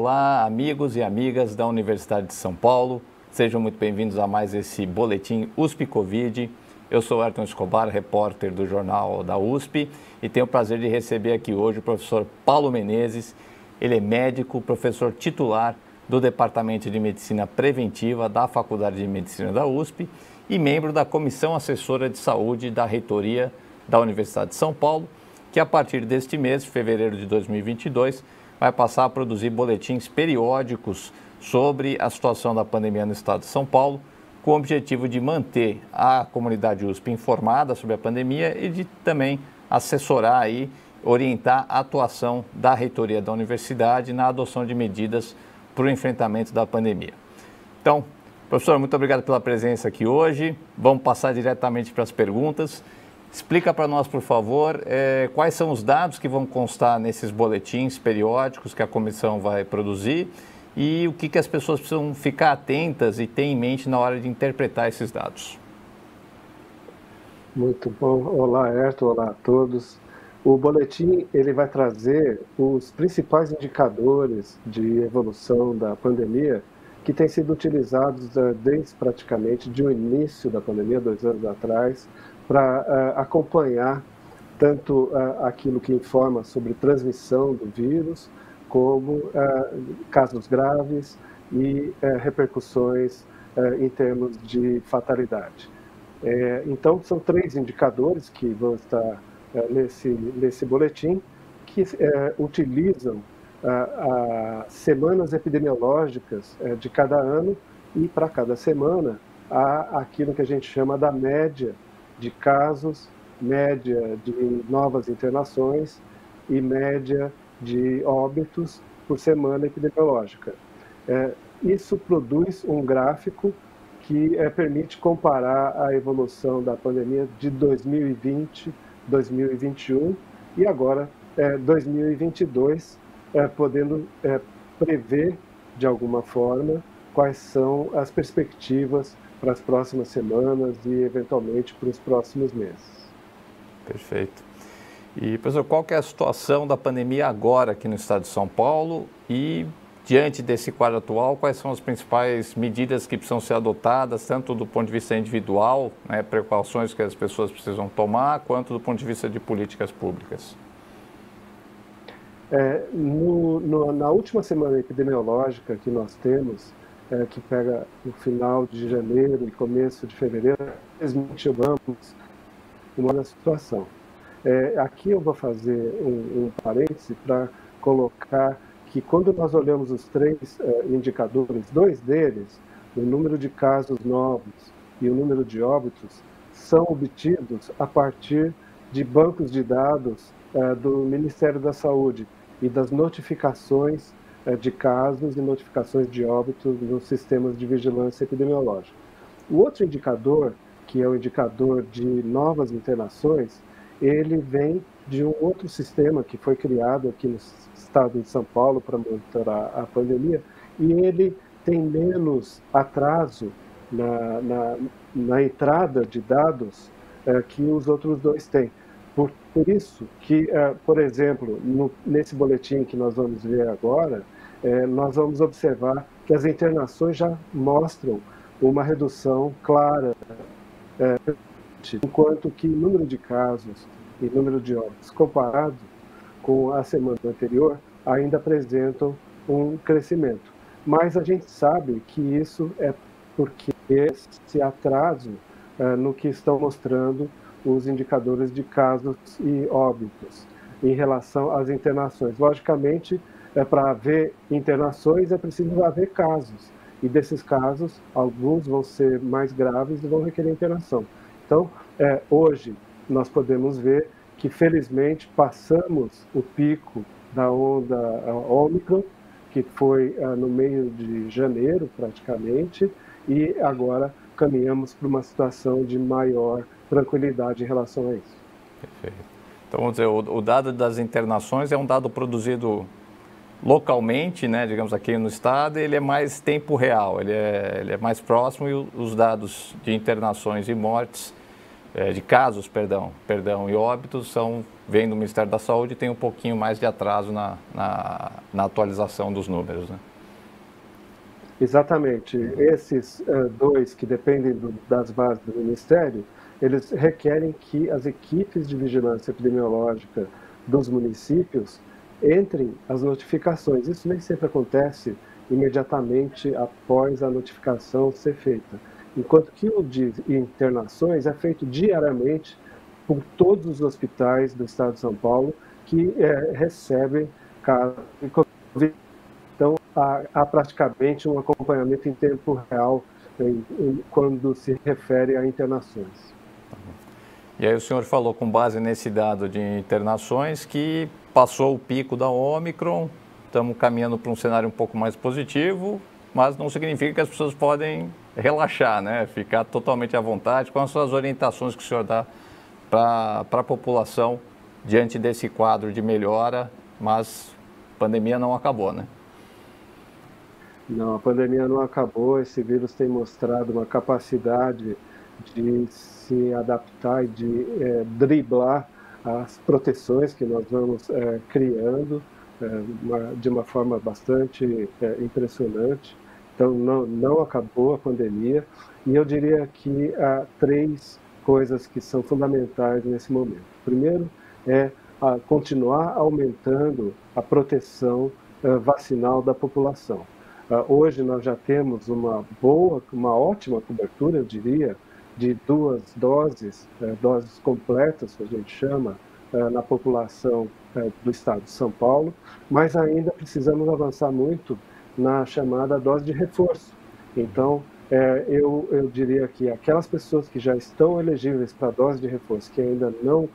Olá, amigos e amigas da Universidade de São Paulo. Sejam muito bem-vindos a mais esse boletim USP Covid. Eu sou Ayrton Escobar, repórter do jornal da USP, e tenho o prazer de receber aqui hoje o professor Paulo Menezes. Ele é médico, professor titular do Departamento de Medicina Preventiva da Faculdade de Medicina da USP e membro da Comissão Assessora de Saúde da Reitoria da Universidade de São Paulo, que a partir deste mês, de fevereiro de 2022, vai passar a produzir boletins periódicos sobre a situação da pandemia no estado de São Paulo, com o objetivo de manter a comunidade USP informada sobre a pandemia e de também assessorar e orientar a atuação da reitoria da universidade na adoção de medidas para o enfrentamento da pandemia. Então, professor, muito obrigado pela presença aqui hoje. Vamos passar diretamente para as perguntas. Explica para nós, por favor, quais são os dados que vão constar nesses boletins periódicos que a comissão vai produzir e o que as pessoas precisam ficar atentas e ter em mente na hora de interpretar esses dados. Muito bom. Olá, Ayrton. Olá a todos. O boletim ele vai trazer os principais indicadores de evolução da pandemia que têm sido utilizados desde praticamente de o início da pandemia, 2 anos atrás, para acompanhar tanto aquilo que informa sobre transmissão do vírus, como casos graves e repercussões em termos de fatalidade. Então, são 3 indicadores que vão estar nesse boletim, que utilizam as semanas epidemiológicas de cada ano e, para cada semana, aquilo que a gente chama da média de casos, média de novas internações e média de óbitos por semana epidemiológica. Isso produz um gráfico que permite comparar a evolução da pandemia de 2020, 2021 e agora 2022, podendo prever, de alguma forma, quais são as perspectivas para as próximas semanas e, eventualmente, para os próximos meses. Perfeito. E, professor, qual que é a situação da pandemia agora aqui no estado de São Paulo e, diante desse quadro atual, quais são as principais medidas que precisam ser adotadas, tanto do ponto de vista individual, precauções que as pessoas precisam tomar, quanto do ponto de vista de políticas públicas? Na última semana epidemiológica que nós temos, que pega no final de janeiro e começo de fevereiro, chegamos uma situação. Aqui eu vou fazer um parêntese para colocar que quando nós olhamos os 3 indicadores, 2 deles, o número de casos novos e o número de óbitos, são obtidos a partir de bancos de dados do Ministério da Saúde e das notificações de casos e notificações de óbitos nos sistemas de vigilância epidemiológica. O outro indicador, que é o indicador de novas internações, ele vem de um outro sistema que foi criado aqui no estado de São Paulo para monitorar a pandemia, e ele tem menos atraso na entrada de dados que os outros 2 têm. Por isso que, por exemplo, nesse boletim que nós vamos ver agora, nós vamos observar que as internações já mostram uma redução clara, enquanto que o número de casos e número de óbitos comparado com a semana anterior ainda apresentam um crescimento. Mas a gente sabe que isso é porque esse atraso no que estão mostrando os indicadores de casos e óbitos em relação às internações. Logicamente, para haver internações é preciso haver casos, e desses casos, alguns vão ser mais graves e vão requerer internação. Então, hoje, nós podemos ver que, felizmente, passamos o pico da onda Ômicron, que foi no meio de janeiro, praticamente, e agora caminhamos para uma situação de maior tranquilidade em relação a isso. Perfeito. Então, vamos dizer, o dado das internações é um dado produzido localmente, digamos aqui no estado, ele é mais tempo real, ele é mais próximo, e os dados de internações e mortes de casos, e óbitos vem do Ministério da Saúde e tem um pouquinho mais de atraso na atualização dos números, né? Exatamente. Esses dois que dependem das bases do Ministério, eles requerem que as equipes de vigilância epidemiológica dos municípios entrem as notificações. Isso nem sempre acontece imediatamente após a notificação ser feita. Enquanto que o de internações é feito diariamente por todos os hospitais do estado de São Paulo que recebem casos de Covid. Então, há praticamente um acompanhamento em tempo real quando se refere a internações. E aí o senhor falou, com base nesse dado de internações, que passou o pico da Ômicron, estamos caminhando para um cenário um pouco mais positivo, mas não significa que as pessoas podem relaxar, né? Ficar totalmente à vontade. Quais são as orientações que o senhor dá para a população diante desse quadro de melhora, mas a pandemia não acabou, né? Não, a pandemia não acabou. Esse vírus tem mostrado uma capacidade de se adaptar e de driblar as proteções que nós vamos criando de uma forma bastante impressionante. Então, não acabou a pandemia. E eu diria que há três coisas que são fundamentais nesse momento. Primeiro é continuar aumentando a proteção vacinal da população. Hoje nós já temos uma ótima cobertura, eu diria, de 2 doses, doses completas, que a gente chama, na população do estado de São Paulo, mas ainda precisamos avançar muito na chamada dose de reforço. Então, eu diria que aquelas pessoas que já estão elegíveis para a dose de reforço, que ainda não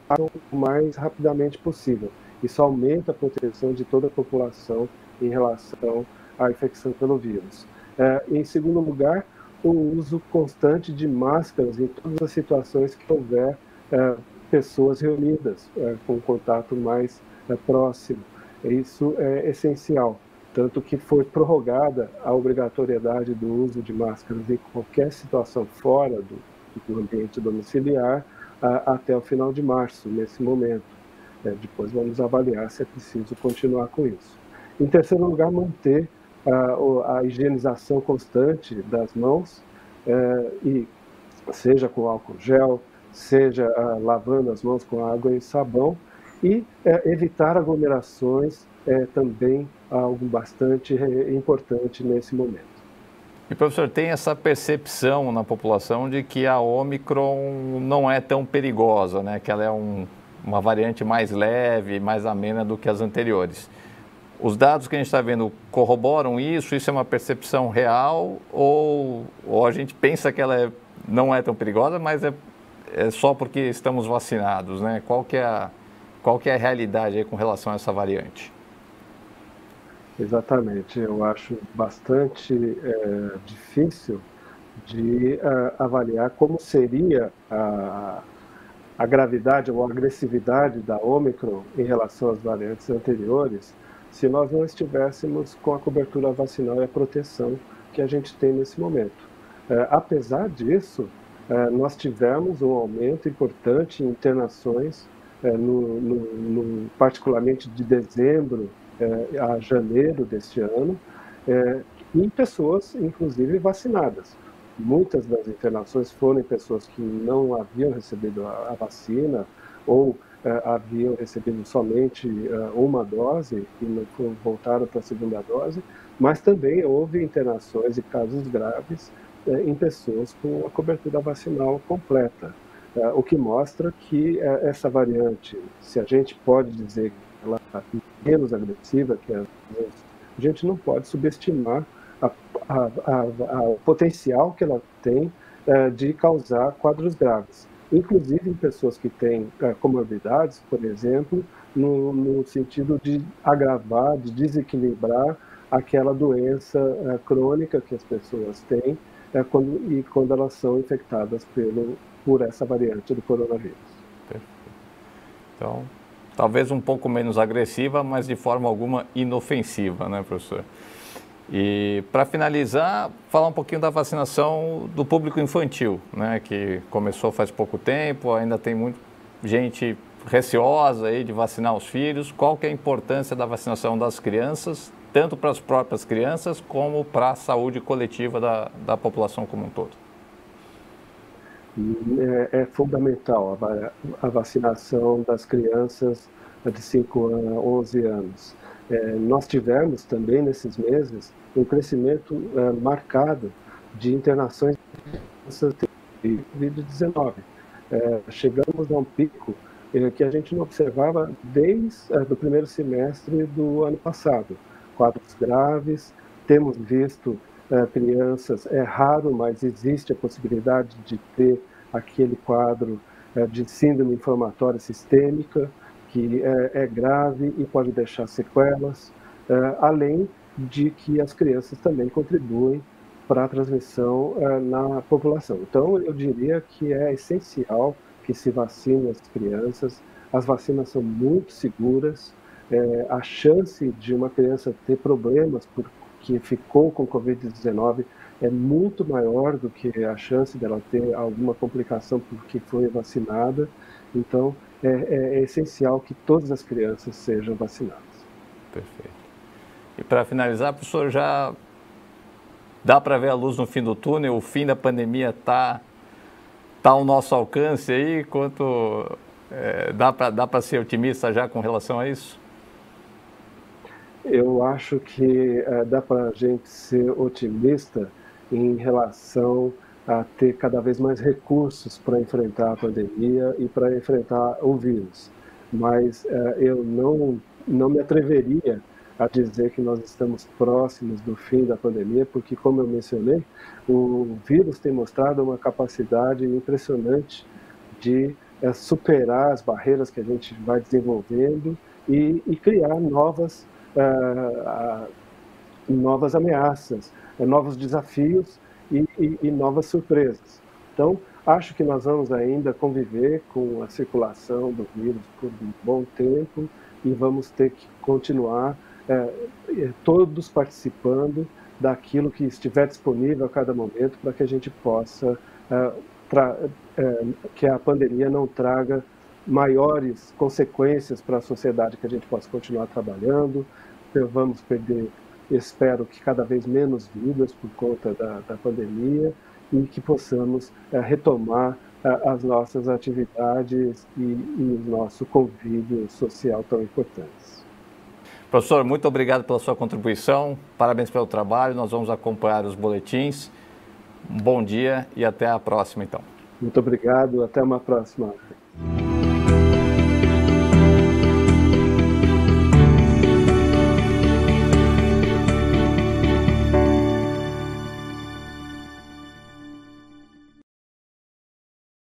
façam o mais rapidamente possível. Isso aumenta a proteção de toda a população em relação à infecção pelo vírus. Em segundo lugar, o uso constante de máscaras em todas as situações que houver pessoas reunidas com contato mais próximo. Isso é essencial, tanto que foi prorrogada a obrigatoriedade do uso de máscaras em qualquer situação fora do ambiente domiciliar até o final de março, nesse momento. Depois vamos avaliar se é preciso continuar com isso. Em terceiro lugar, manter a higienização constante das mãos, e seja com álcool gel, seja lavando as mãos com água e sabão, e evitar aglomerações também algo bastante importante nesse momento. E, professor, tem essa percepção na população de que a Ômicron não é tão perigosa, né? Que ela é uma variante mais leve, mais amena do que as anteriores. Os dados que a gente está vendo corroboram isso? Isso é uma percepção real? Ou a gente pensa que ela não é tão perigosa, mas é só porque estamos vacinados, né? Qual que é a realidade aí com relação a essa variante? Exatamente. Eu acho bastante difícil de avaliar como seria a gravidade ou a agressividade da Ômicron em relação às variantes anteriores, se nós não estivéssemos com a cobertura vacinal e a proteção que a gente tem nesse momento. Apesar disso, nós tivemos um aumento importante em internações, particularmente de dezembro a janeiro deste ano, em pessoas, inclusive, vacinadas. Muitas das internações foram em pessoas que não haviam recebido a vacina ou haviam recebido somente uma dose e não voltaram para a segunda dose, mas também houve internações e casos graves em pessoas com a cobertura vacinal completa, o que mostra que essa variante, se a gente pode dizer que ela é menos agressiva que as outras, a gente não pode subestimar o potencial que ela tem de causar quadros graves, inclusive em pessoas que têm comorbidades, por exemplo, no sentido de agravar, de desequilibrar aquela doença crônica que as pessoas têm quando elas são infectadas por essa variante do coronavírus. Perfeito. Então, talvez um pouco menos agressiva, mas de forma alguma inofensiva, né, professor? E para finalizar, falar um pouquinho da vacinação do público infantil, né, que começou faz pouco tempo, ainda tem muita gente receosa aí de vacinar os filhos. Qual que é a importância da vacinação das crianças, tanto para as próprias crianças como para a saúde coletiva da população como um todo? É fundamental a vacinação das crianças de 5 a 11 anos. Nós tivemos também nesses meses um crescimento marcado de internações de Covid-19. Chegamos a um pico que a gente não observava desde o primeiro semestre do ano passado. Quadros graves, temos visto crianças, é raro, mas existe a possibilidade de ter aquele quadro de síndrome inflamatória sistêmica, que é grave e pode deixar sequelas, além de que as crianças também contribuem para a transmissão na população. Então, eu diria que é essencial que se vacine as crianças. As vacinas são muito seguras. A chance de uma criança ter problemas porque ficou com Covid-19 é muito maior do que a chance dela ter alguma complicação porque foi vacinada. Então, é essencial que todas as crianças sejam vacinadas. Perfeito. E para finalizar, professor, já dá para ver a luz no fim do túnel? O fim da pandemia está ao nosso alcance aí? Dá para ser otimista já com relação a isso? Eu acho que dá para a gente ser otimista em relação a ter cada vez mais recursos para enfrentar a pandemia e para enfrentar o vírus. Mas eu não me atreveria a dizer que nós estamos próximos do fim da pandemia, porque, como eu mencionei, o vírus tem mostrado uma capacidade impressionante de superar as barreiras que a gente vai desenvolvendo e criar novas ameaças, novos desafios e novas surpresas. Então, acho que nós vamos ainda conviver com a circulação do vírus por um bom tempo e vamos ter que continuar todos participando daquilo que estiver disponível a cada momento para que a gente possa, que a pandemia não traga maiores consequências para a sociedade, que a gente possa continuar trabalhando. Vamos perder, espero que cada vez menos vidas por conta da pandemia e que possamos retomar as nossas atividades e o nosso convívio social tão importantes. Professor, muito obrigado pela sua contribuição, parabéns pelo trabalho, nós vamos acompanhar os boletins. Um bom dia e até a próxima, então. Muito obrigado, até uma próxima.